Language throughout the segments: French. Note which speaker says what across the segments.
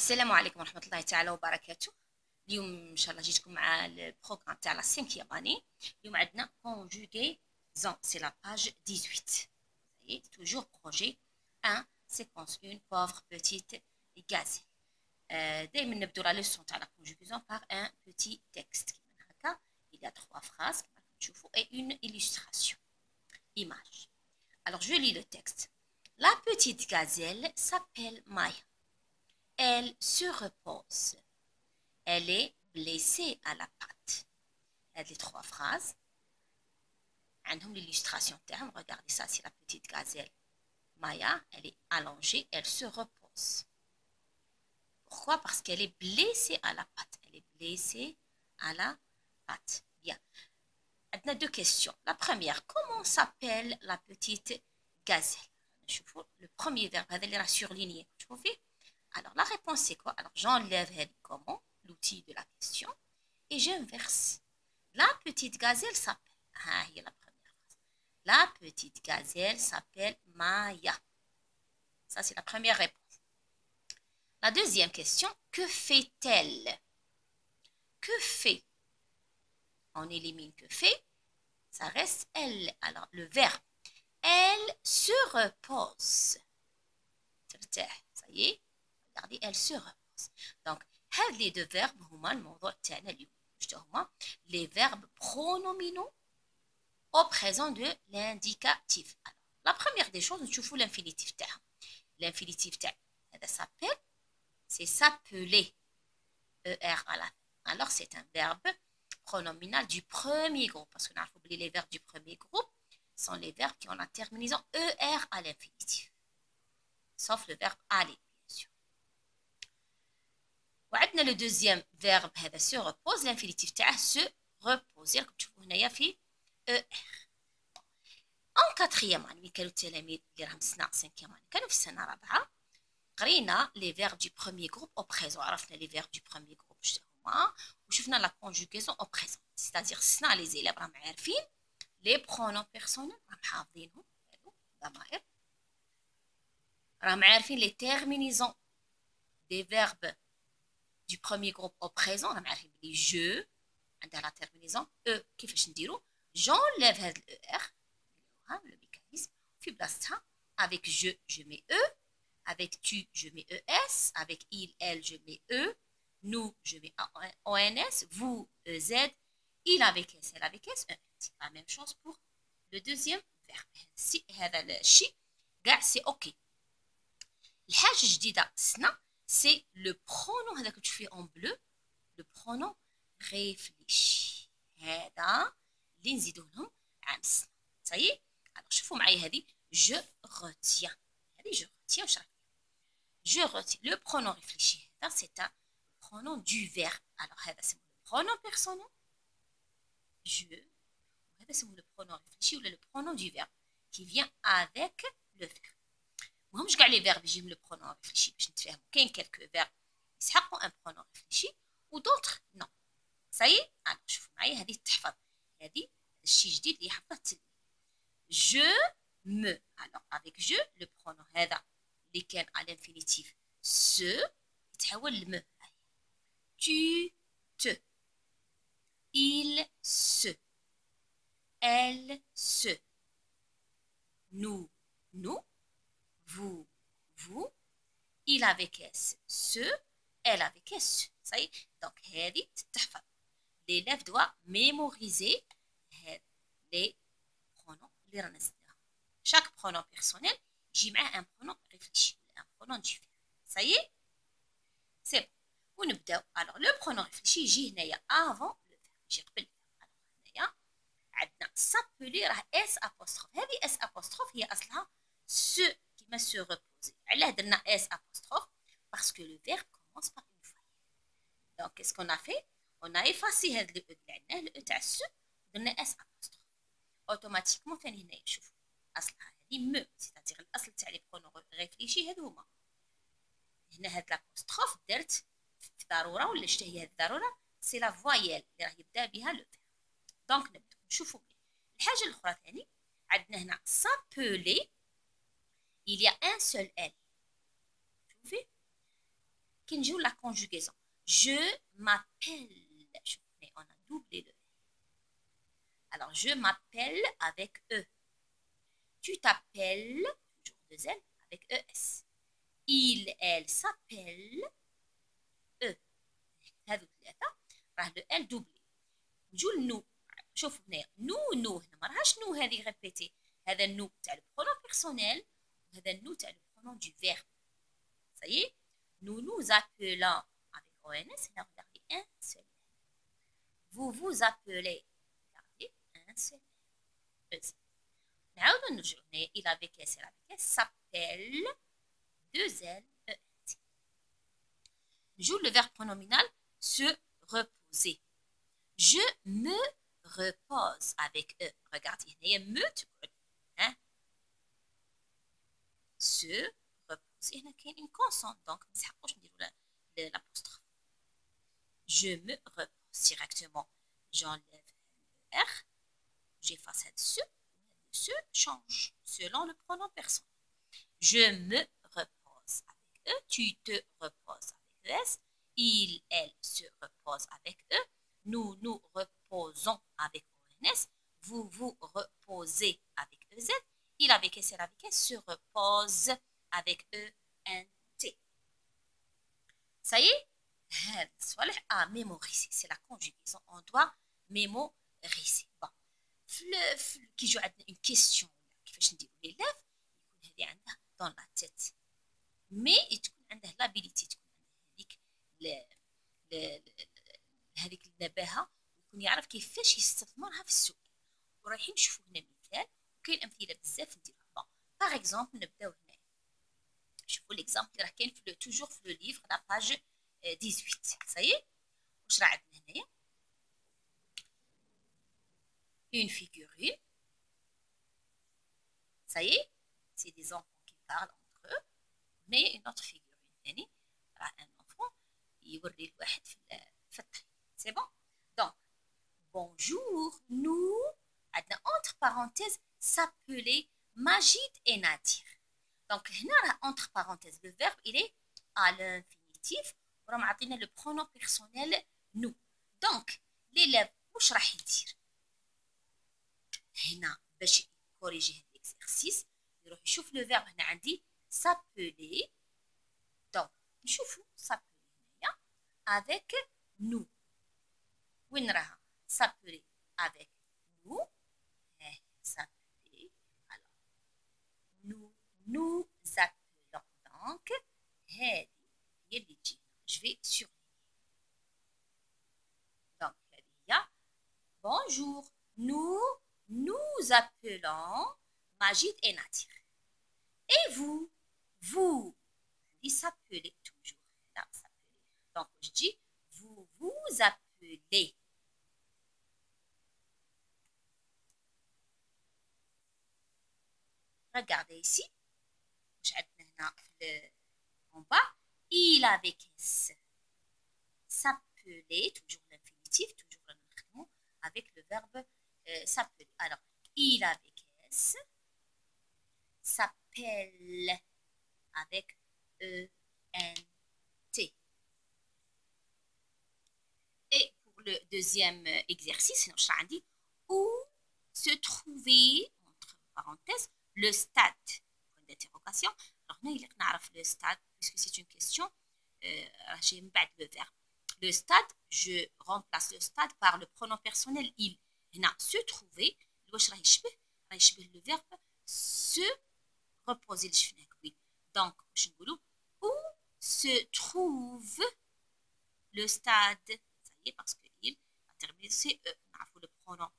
Speaker 1: السلام عليكم ورحمة الله تعالى وبركاته. اليوم إن شاء الله جيتكم مع البروغرام تاع لا 5 اني. اليوم عندنا conjugaison c'est la page 18. Et toujours projet 1 séquence 1 pauvre petite gazelle. دائما نبدو la leçon تاع la conjugaison par un petit texte كيما هكا. Il y a 3 phrases كيما تشوفوا et une illustration image. Alors je lis le texte. La petite gazelle s'appelle Maya. Elle se repose. Elle est blessée à la patte. Il y a les 3 phrases. عندهم l'illustration terme. Regardez ça, c'est la petite gazelle. Maya, elle est allongée, elle se repose. Pourquoi? Parce qu'elle est blessée à la patte. Elle est blessée à la patte. Bien. On a 2 questions. La première, comment s'appelle la petite gazelle? Le premier verbe, هذا اللي راه surligné. شوفي. Alors, la réponse, c'est quoi? Alors, j'enlève comment, l'outil de la question, et j'inverse. La petite gazelle s'appelle... Ah, il y a la première phrase. La petite gazelle s'appelle Maya. Ça, c'est la première réponse. La deuxième question, que fait-elle? Que fait? On élimine que fait. Ça reste elle. Alors, le verbe. Elle se repose. Ça y est. Regardez, elle se repose. Donc, les 2 verbes هما الموضوع تاعنا اليوم. هما les verbes pronominaux au présent de l'indicatif. Alors, la première des choses, نشوفوا l'infinitif تاعها. L'infinitif تاع هذا s'appelle, c'est s'appeler. ER à la fin. Alors, c'est un verbe pronominal du premier groupe. Parce qu'on a oublié les verbes du premier groupe sont les verbes qui ont la terminaison ER à l'infinitif. Sauf le verbe aller. وعندنا le deuxième verbe هذا se repose l'infinitif تاعه se repose راكم تشوفوا هنايا في ER. en quatrième année كانوا التلاميذ اللي راهم سنة 5 année كانوا في السنة 4 قرينا les verbes du premier groupe au présent. عرفنا les verbes du premier groupe شنو هما وشفنا la conjugaison au présent. c'est-à-dire سنا les élèves راهم عارفين les pronoms personnels راهم حافظينهم هادو ضمائر راهم عارفين les terminaisons des verbes du premier groupe au présent. راهم عارفين بلي je عندها la terminaison e. كيفاش نديرو؟ j'enlève هاد le r le mécanisme في بلاصتها. avec je mets e. avec tu je mets es. avec il elle je mets e. nous je mets ons. vous ez. il avec s elle avec s. c'est la même chose pour le deuxième verbe. si هذا الشيء كاع c'est ok. الحاجة الجديدة سنا c'est le pronom هذا que tu fais en bleu, le pronom réfléchi. هذا اللي نزيدو لهم عام السنة. ça y est. alors شوفوا معايا هذه je retiens. هذه je retiens واش راك je retiens. le pronom réfléchi هذا c'est un pronom du verbe. alors هذا اسمه le pronom personnel je. وهذا اسمه le pronom réfléchi ولا le pronom du verbe qui vient avec le verbe. ماهمش كاع لي فيرب يجيهم لو برونون ريفليشي باش نتفاهموا. كاين كالكو فيرب يسحقوا ان برونون ريفليشي ودوطخ نو. سايي انا شوفوا معايا هذه تحفظ. هذه الشيء جديد اللي حفظه التلميذ. جو مو. alors avec je le pronom هذا اللي كان على الانفينيتيف se يتحول لم. tu te. il se. elle se. nous vous, il avec S, ce, elle avec S. Ça y est. Donc, هذه تتحفظ. l'élève doit mémoriser les pronoms اللي رانا زدناهم. chaque pronom personnel يجي معاه un pronom réfléchi, un pronom du verbe. ça y est. c'est bon. ونبداو. alors le pronom réfléchi يجي هنايا avant le verbe. يجي قبل le verbe. alors هنايا عندنا s'appeler راه S apostrophe. هذه S apostrophe هي أصلها se كيما se reposer. علاه درنا S apostrophe parce que le verbe commence par une voyelle. donc qu'est-ce qu'on a fait? on a effacé هذا le اللي عندناه le تاع se درنا S apostrophe. automatiquement ثاني هنايا شوفوا أصلها هذه م. c'est-à-dire الأصل تاع لي برونون ريفليشي هذو هما. هنا هاد l'apostrophe درت في ضرورة ولا شتا هي هاد الضرورة؟ سي لا فوايل اللي راه يبدا بها لو فيرب. دونك نبداو نشوفوا بلي الحاجة الأخرى ثاني عندنا هنا s'appeler. il y a un seul L. شوفي كي نجيو لا conjugaison je m'appelle on a doublé le alors je m'appelle avec E tu t'appelles toujours deux L avec ES il elle s'appelle E هذو ثلاثة راه لو ال دوبلي نجو لنو شوفوا هنا نو هنا ما راهاش نو هذه ريبيتي هذا النو تاع لو برونون بيرسونيل وهذا النو تاع لو برونون دو فيرب ça y est nous nous appelons avec ONS là regardez un seul vous vous appelez regardez un seul نعاودو نرجعو هنايا il avec S elle avec S s'appelle deux L E T نجو le verbe pronominal se reposer je me repose avec E regardez هنايا me تقعد hein se reposer هنا كاين une consonne donc ما نسحقوش نديرو l'apostrophe je me repose directement j'enlève le R j'efface ce change selon le pronom personnel je me repose avec E tu te reposes avec ES il elle se repose avec E nous nous reposons avec ONS vous vous reposez avec EZ il avec S elle avec S se repose avec ENT ça y est هذا الصوالح mémoriser c'est la conjugaison on doit mémoriser bon كي يجو عندنا اون كيستيون كيفاش نديرو لي لاف يكون هذه عندها دون لا تيت مي تكون عنده لابيليتي تكون عنده هذيك النباهه يكون يعرف كيفاش يستثمرها في السؤال ورايحين نشوفوا هنا مثال وكاين امثله بزاف نديروها بون باغ اكزومبل نبداو هنا شوفوا ليكزامبل اللي راه كاين في توجور في لو ليفر لا باج 18 صايي واش راه عندنا هنايا une figurine. Ça y est, c'est des enfants qui parlent entre eux. Mais une autre figurine, يعني un enfant يوري الواحد في الطريق. C'est bon? Donc, bonjour, nous, عندنا entre parenthèses, s'appeler Majid et Nadir. Donc, هنا entre parenthèses, le verbe, il est à l'infinitif. وراهم عطينا le pronom personnel nous. Donc, l'élève واش راح يدير؟ هنا باش يكوريجي هاد ليكزارسيس يروح يشوف لو فيرب هنا عندي سابولي دونك نشوفو سابولي هنايا افيك نو وين راها سابولي افيك نو هاهي سابولي الوغ نو زابولون دونك هادي هي اللي تجينا جو في سورليني دونك هادي هي بونجور Nous appelons Majid et Nadir. Et vous, il s'appelait toujours. Là, s'appelait. Donc, je dis, vous vous appelez. Regardez ici. En bas, il avec S. S'appelait, toujours l'infinitif, toujours le nom, avec le verbe s'appelle. Alors, il avec S s'appelle avec E-N-T. Et pour le deuxième exercice, où se trouvait, entre parenthèses, le stade. Point d'interrogation. Alors, nous, il le stade, puisque c'est une question, j'ai le verbe. Le stade, je remplace le stade par le pronom personnel il. هنا se trouver واش راه يشبه لو فيرب se reposer اللي شفناه قبيل دونك واش نقولوا où se trouve le stade ça y est parce que il a terminé c'est نعرفوا لو pronom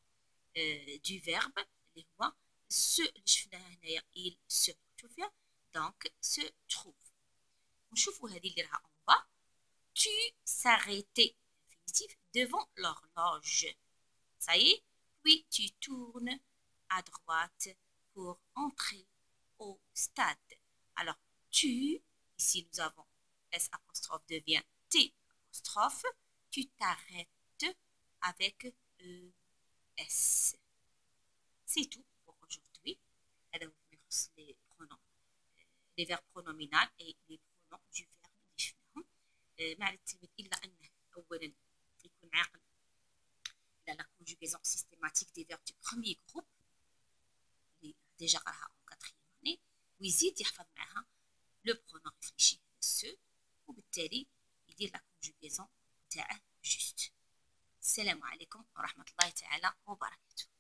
Speaker 1: du verbe اللي هو se اللي شفناه هنايا il se شوفيها دونك se trouve ونشوفوا هذه اللي راها en bas tu s'arrêtais infinitif devant l'horloge. Ça y est, puis tu tournes à droite pour entrer au stade. Alors, tu, ici nous avons S apostrophe devient T apostrophe, tu t'arrêtes avec ES. C'est tout pour aujourd'hui. Alors, les pronoms, les verbes pronominaux et les pronoms du verbe. ما على التلميذ الا انه اولا يكون عاقل على لا كونجوغيزون سيستيماتيك دي فيرب دو بروميير جروب اللي ديجا قراها اون كاتريام اني، ويزيد يحفظ معاها لو برونون ريفليشي سو، وبالتالي يدير لا كونجوغيزون تاعه جوست. السلام عليكم ورحمه الله تعالى وبركاته.